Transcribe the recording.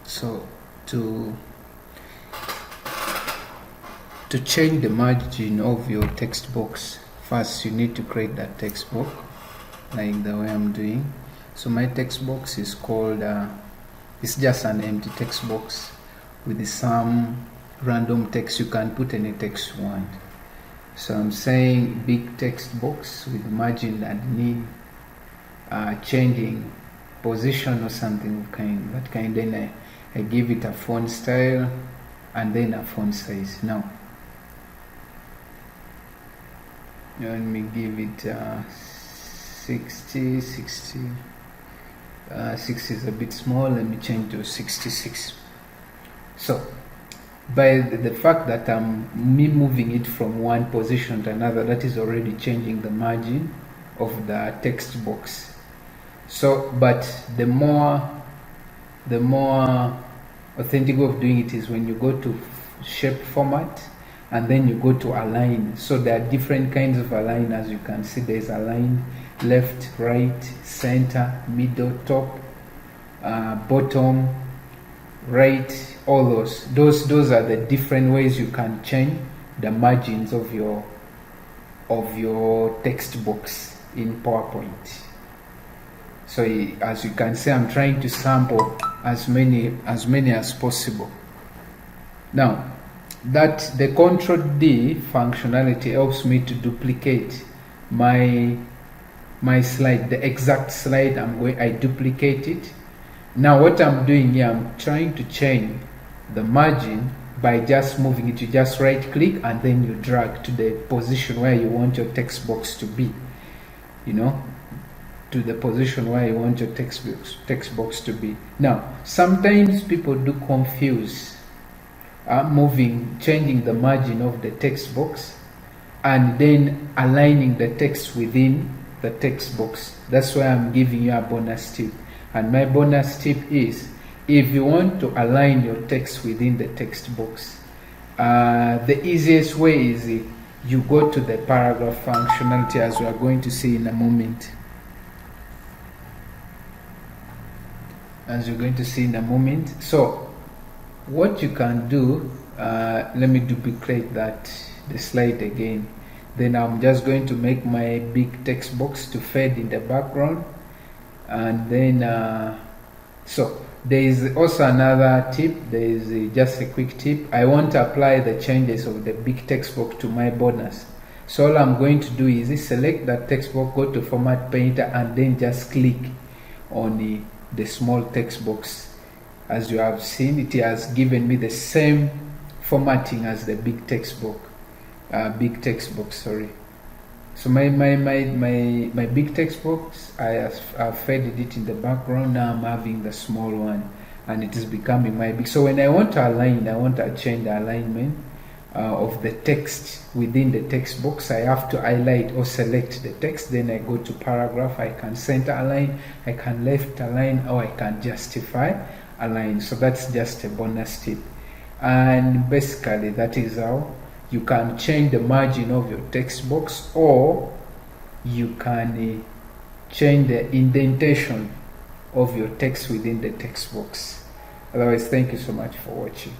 So to change the margin of your text box, first you need to create that text box like the way I'm doing. So my text box is called it's just an empty text box with some random text. You can put any text you want. So I'm saying big text box with margin that need changing position or something that kind. Then I give it a font style and then a font size. Now let me give it 60 is a bit small. Let me change to 66. So by the fact that I'm moving it from one position to another, that is already changing the margin of the text box. So but the more authentic way of doing it is when you go to shape format and then you go to align. So there are different kinds of align. As you can see, there's align left, right, center, middle, top, bottom, right, all those are the different ways you can change the margins of your text box in PowerPoint. So as you can see, I'm trying to sample as many as possible. Now that the Control D functionality helps me to duplicate my slide, the exact slide I duplicate it. Now what I'm doing here, I'm trying to change the margin by just moving it. You just right click and then you drag to the position where you want your text box to be, to the position where you want your text box to be. Now sometimes people do confuse changing the margin of the text box and then aligning the text within the text box. That's why I'm giving you a bonus tip. And my bonus tip is, if you want to align your text within the text box, the easiest way is you go to the paragraph functionality, as we are going to see in a moment. So what you can do, let me duplicate the slide again. Then I'm just going to make my big text box to fade in the background. And then so there is also another tip. There is just a quick tip. I want to apply the changes of the big text box to my bonus. So all I'm going to do is select that text box, go to Format Painter, and then just click on the small text box. As you have seen, it has given me the same formatting as the big text box. So my big text box, I have faded it in the background. Now I'm having the small one, and it is becoming my big. So when I want to align, I want to change the alignment of the text within the text box. I have to highlight or select the text. Then I go to paragraph. I can center align, I can left align, or I can justify align. So that's just a bonus tip. And basically that is how you can change the margin of your text box, or you can change the indentation of your text within the text box. Otherwise, thank you so much for watching.